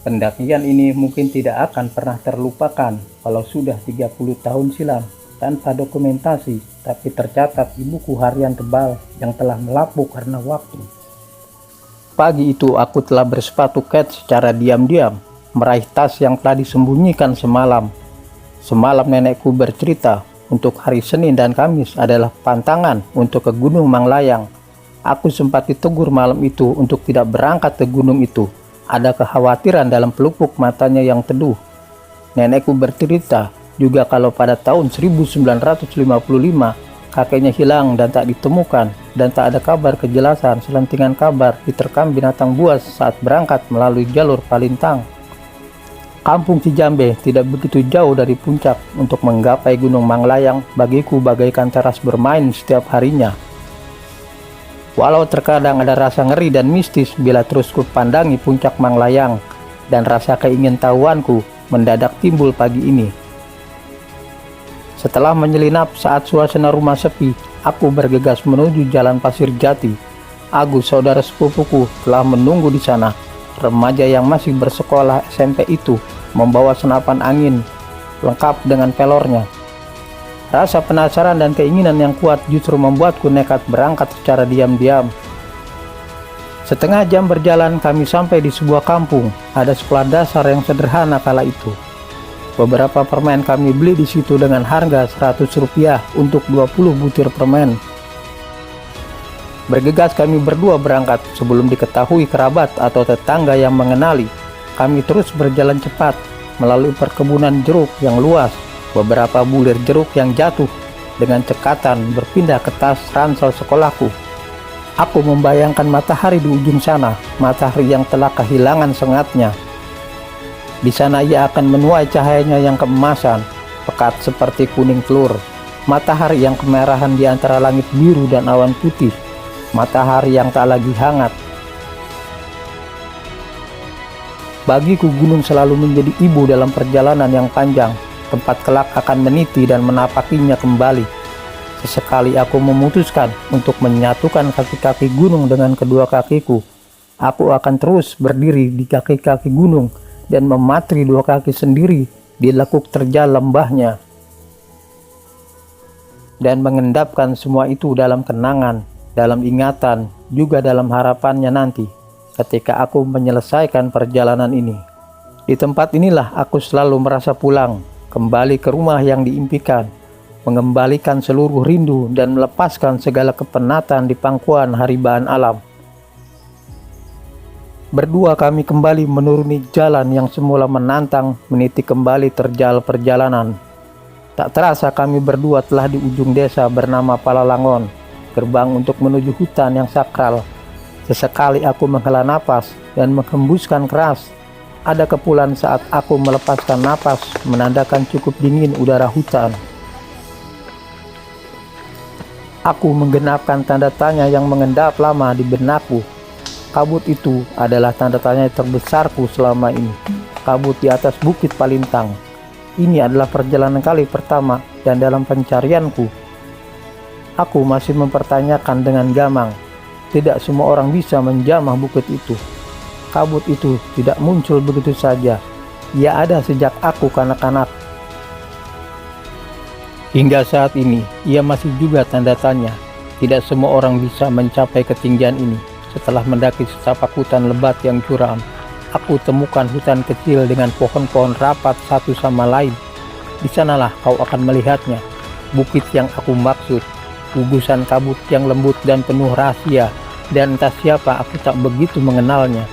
Pendakian ini mungkin tidak akan pernah terlupakan walau sudah 30 tahun silam, tanpa dokumentasi, tapi tercatat di buku harian tebal yang telah melapuk karena waktu. Pagi itu aku telah bersepatu kets secara diam-diam, meraih tas yang telah disembunyikan semalam. Semalam nenekku bercerita, untuk hari Senin dan Kamis adalah pantangan untuk ke Gunung Manglayang. Aku sempat ditegur malam itu untuk tidak berangkat ke gunung itu. Ada kekhawatiran dalam pelupuk matanya yang teduh. Nenekku bercerita juga kalau pada tahun 1955 kakeknya hilang dan tak ditemukan, dan tak ada kabar kejelasan selentingan kabar diterkam binatang buas saat berangkat melalui jalur Palintang. Kampung Cijambe tidak begitu jauh dari puncak. Untuk menggapai Gunung Manglayang bagiku bagaikan teras bermain setiap harinya. Walau terkadang ada rasa ngeri dan mistis bila terus kupandangi puncak Manglayang, dan rasa keingintahuanku mendadak timbul pagi ini. Setelah menyelinap saat suasana rumah sepi, aku bergegas menuju Jalan Pasir Jati. Agus, saudara sepupuku, telah menunggu di sana. Remaja yang masih bersekolah SMP itu membawa senapan angin lengkap dengan pelornya. Rasa penasaran dan keinginan yang kuat justru membuatku nekat berangkat secara diam-diam. Setengah jam berjalan kami sampai di sebuah kampung. Ada sekolah dasar yang sederhana kala itu. Beberapa permen kami beli di situ dengan harga Rp100 untuk 20 butir permen. Bergegas kami berdua berangkat sebelum diketahui kerabat atau tetangga yang mengenali. Kami terus berjalan cepat melalui perkebunan jeruk yang luas. Beberapa bulir jeruk yang jatuh dengan cekatan berpindah ke tas ransel sekolahku. Aku membayangkan matahari di ujung sana, matahari yang telah kehilangan sengatnya. Di sana ia akan menuai cahayanya yang keemasan, pekat seperti kuning telur. Matahari yang kemerahan di antara langit biru dan awan putih. Matahari yang tak lagi hangat. Bagiku gunung selalu menjadi ibu dalam perjalanan yang panjang. Tempat kelak akan meniti dan menapakinya kembali. Sesekali aku memutuskan untuk menyatukan kaki-kaki gunung dengan kedua kakiku. Aku akan terus berdiri di kaki-kaki gunung dan mematri dua kaki sendiri di lekuk terjal lembahnya. Dan mengendapkan semua itu dalam kenangan, dalam ingatan, juga dalam harapannya nanti ketika aku menyelesaikan perjalanan ini. Di tempat inilah aku selalu merasa pulang, kembali ke rumah yang diimpikan, mengembalikan seluruh rindu dan melepaskan segala kepenatan di pangkuan haribaan alam. Berdua kami kembali menuruni jalan yang semula menantang, meniti kembali terjal perjalanan. Tak terasa kami berdua telah di ujung desa bernama Palalangon, gerbang untuk menuju hutan yang sakral. Sesekali aku menghela napas dan menghembuskan keras. Ada kepulan saat aku melepaskan napas, menandakan cukup dingin udara hutan. Aku menggenapkan tanda tanya yang mengendap lama di benakku. Kabut itu adalah tanda tanya terbesarku selama ini. Kabut di atas bukit Palintang. Ini adalah perjalanan kali pertama dan dalam pencarianku. Aku masih mempertanyakan dengan gamang. Tidak semua orang bisa menjamah bukit itu. Kabut itu tidak muncul begitu saja. Ia ada sejak aku kanak-kanak. Hingga saat ini, ia masih juga tanda tanya. Tidak semua orang bisa mencapai ketinggian ini. Setelah mendaki setapak hutan lebat yang curam, aku temukan hutan kecil dengan pohon-pohon rapat satu sama lain. Di sanalah kau akan melihatnya. Bukit yang aku maksud. Gugusan kabut yang lembut dan penuh rahasia. Dan entah siapa, aku tak begitu mengenalnya.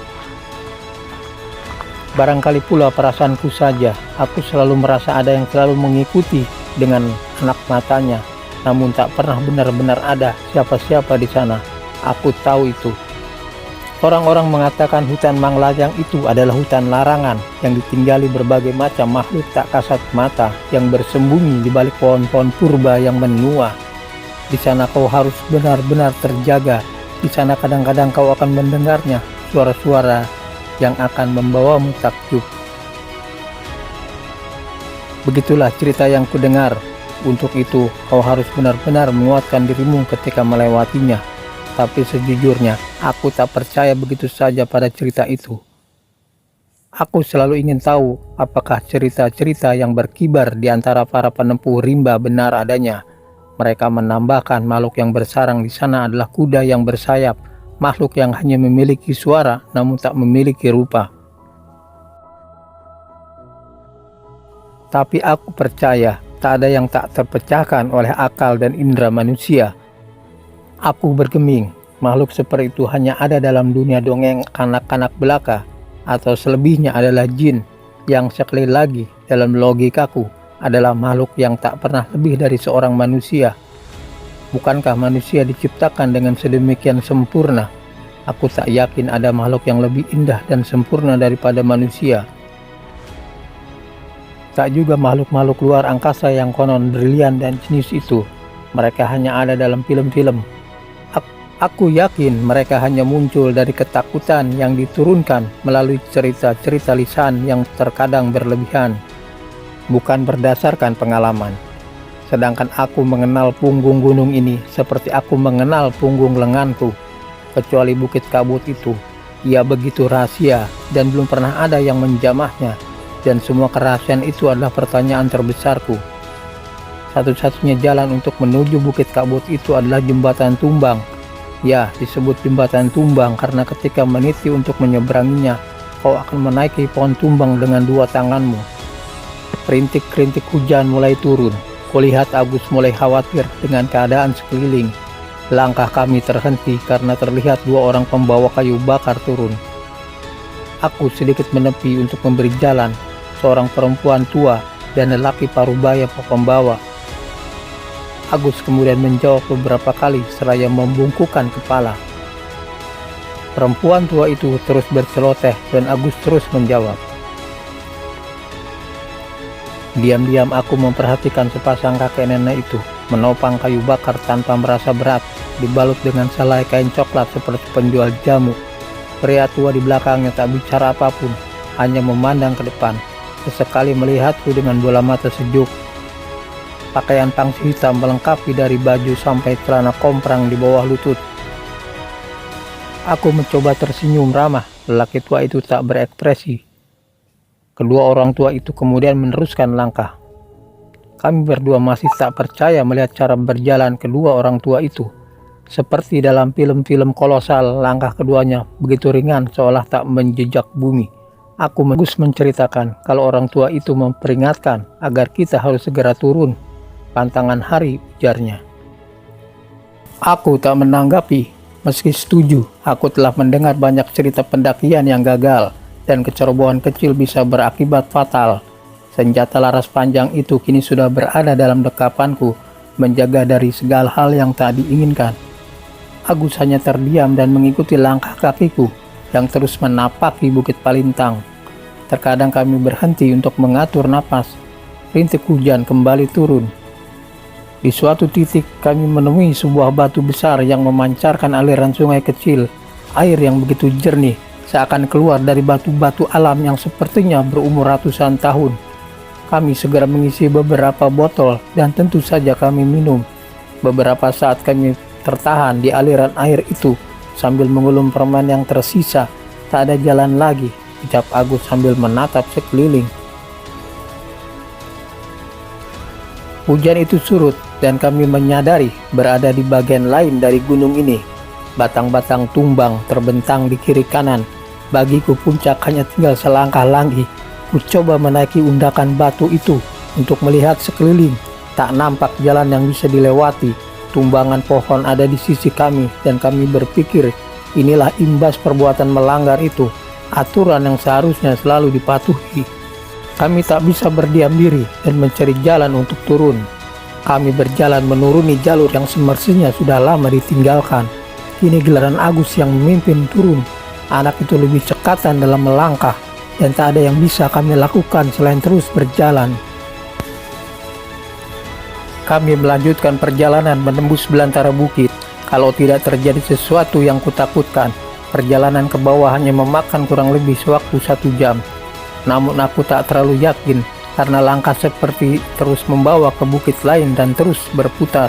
Barangkali pula perasaanku saja, aku selalu merasa ada yang selalu mengikuti dengan anak matanya, namun tak pernah benar-benar ada siapa-siapa di sana. Aku tahu itu. Orang-orang mengatakan hutan Manglayang itu adalah hutan larangan yang ditinggali berbagai macam makhluk tak kasat mata yang bersembunyi di balik pohon-pohon purba yang menua. Di sana kau harus benar-benar terjaga. Di sana kadang-kadang kau akan mendengarnya, suara-suara yang akan membawamu takjub. Begitulah cerita yang kudengar. Untuk itu, kau harus benar-benar menguatkan dirimu ketika melewatinya. Tapi sejujurnya, aku tak percaya begitu saja pada cerita itu. Aku selalu ingin tahu apakah cerita-cerita yang berkibar di antara para penempuh rimba benar adanya. Mereka menambahkan makhluk yang bersarang di sana adalah kuda yang bersayap, makhluk yang hanya memiliki suara namun tak memiliki rupa. Tapi aku percaya tak ada yang tak terpecahkan oleh akal dan indera manusia. Aku bergeming, makhluk seperti itu hanya ada dalam dunia dongeng kanak-kanak belaka, atau selebihnya adalah jin yang sekali lagi dalam logikaku adalah makhluk yang tak pernah lebih dari seorang manusia. Bukankah manusia diciptakan dengan sedemikian sempurna? Aku tak yakin ada makhluk yang lebih indah dan sempurna daripada manusia. Tak juga makhluk-makhluk luar angkasa yang konon brilian dan jenius itu. Mereka hanya ada dalam film-film. Aku yakin mereka hanya muncul dari ketakutan yang diturunkan melalui cerita-cerita lisan yang terkadang berlebihan, bukan berdasarkan pengalaman. Sedangkan aku mengenal punggung gunung ini seperti aku mengenal punggung lenganku. Kecuali Bukit Kabut itu, ia begitu rahasia dan belum pernah ada yang menjamahnya. Dan semua kerahasiaan itu adalah pertanyaan terbesarku. Satu-satunya jalan untuk menuju Bukit Kabut itu adalah jembatan tumbang. Ya, disebut jembatan tumbang karena ketika meniti untuk menyeberanginya, kau akan menaiki pohon tumbang dengan dua tanganmu. Rintik-rintik hujan mulai turun. Kulihat Agus mulai khawatir dengan keadaan sekeliling. Langkah kami terhenti karena terlihat dua orang pembawa kayu bakar turun. Aku sedikit menepi untuk memberi jalan. Seorang perempuan tua dan lelaki parubaya pembawa. Agus kemudian menjawab beberapa kali seraya membungkukkan kepala. Perempuan tua itu terus berceloteh dan Agus terus menjawab. Diam-diam aku memperhatikan sepasang kakek nenek itu menopang kayu bakar tanpa merasa berat, dibalut dengan selai kain coklat seperti penjual jamu. Pria tua di belakangnya tak bicara apapun, hanya memandang ke depan. Sesekali melihatku dengan bola mata sejuk. Pakaian pangsi hitam melengkapi dari baju sampai celana komprang di bawah lutut. Aku mencoba tersenyum ramah, lelaki tua itu tak berekspresi. Kedua orang tua itu kemudian meneruskan langkah. Kami berdua masih tak percaya melihat cara berjalan kedua orang tua itu. Seperti dalam film-film kolosal, langkah keduanya begitu ringan seolah tak menjejak bumi. Aku menceritakan kalau orang tua itu memperingatkan agar kita harus segera turun. Pantangan hari, ujarnya. Aku tak menanggapi. Meski setuju, aku telah mendengar banyak cerita pendakian yang gagal dan kecerobohan kecil bisa berakibat fatal. Senjata laras panjang itu kini sudah berada dalam dekapanku, menjaga dari segala hal yang tak diinginkan. Agus hanya terdiam dan mengikuti langkah kakiku yang terus menapaki Bukit Palintang. Terkadang kami berhenti untuk mengatur napas. Rintik hujan kembali turun. Di suatu titik kami menemui sebuah batu besar yang memancarkan aliran sungai kecil. Air yang begitu jernih seakan keluar dari batu-batu alam yang sepertinya berumur ratusan tahun. Kami segera mengisi beberapa botol dan tentu saja kami minum. Beberapa saat kami tertahan di aliran air itu sambil mengulum permen yang tersisa. Tak ada jalan lagi, ucap Agus sambil menatap sekeliling. Hujan itu surut dan kami menyadari berada di bagian lain dari gunung ini. Batang-batang tumbang terbentang di kiri kanan. Bagiku puncak hanya tinggal selangkah lagi. Ku coba menaiki undakan batu itu untuk melihat sekeliling. Tak nampak jalan yang bisa dilewati. Tumbangan pohon ada di sisi kami dan kami berpikir inilah imbas perbuatan melanggar itu. Aturan yang seharusnya selalu dipatuhi. Kami tak bisa berdiam diri dan mencari jalan untuk turun. Kami berjalan menuruni jalur yang semestinya sudah lama ditinggalkan. Kini giliran Agus yang memimpin turun. Anak itu lebih cekatan dalam melangkah dan tak ada yang bisa kami lakukan selain terus berjalan. Kami melanjutkan perjalanan menembus belantara bukit. Kalau tidak terjadi sesuatu yang kutakutkan, perjalanan ke bawah hanya memakan kurang lebih sewaktu 1 jam. Namun aku tak terlalu yakin karena langkah seperti terus membawa ke bukit lain dan terus berputar.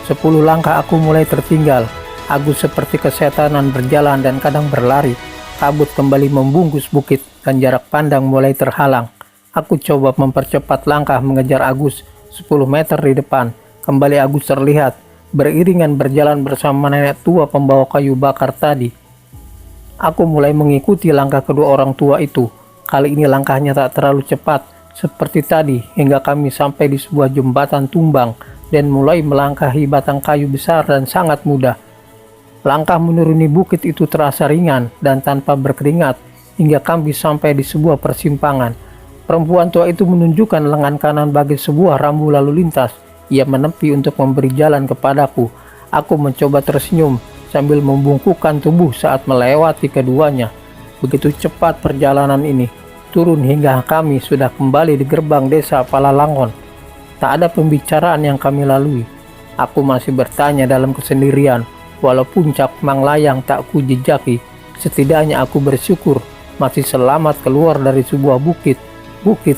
10 langkah aku mulai tertinggal. Agus seperti kesetanan berjalan dan kadang berlari. Kabut kembali membungkus bukit dan jarak pandang mulai terhalang. Aku coba mempercepat langkah mengejar Agus. 10 meter di depan, kembali Agus terlihat, beriringan berjalan bersama nenek tua pembawa kayu bakar tadi. Aku mulai mengikuti langkah kedua orang tua itu. Kali ini langkahnya tak terlalu cepat, seperti tadi, hingga kami sampai di sebuah jembatan tumbang dan mulai melangkahi batang kayu besar dan sangat mudah. Langkah menuruni bukit itu terasa ringan dan tanpa berkeringat, hingga kami sampai di sebuah persimpangan. Perempuan tua itu menunjukkan lengan kanan bagi sebuah rambu lalu lintas. Ia menepi untuk memberi jalan kepadaku. Aku mencoba tersenyum sambil membungkukkan tubuh saat melewati keduanya. Begitu cepat perjalanan ini, turun hingga kami sudah kembali di gerbang desa Palalangon. Tak ada pembicaraan yang kami lalui. Aku masih bertanya dalam kesendirian. Walaupun Cap Mang Layang tak ku jejaki, setidaknya aku bersyukur masih selamat keluar dari sebuah bukit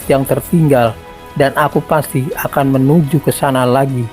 yang tertinggal, dan aku pasti akan menuju ke sana lagi.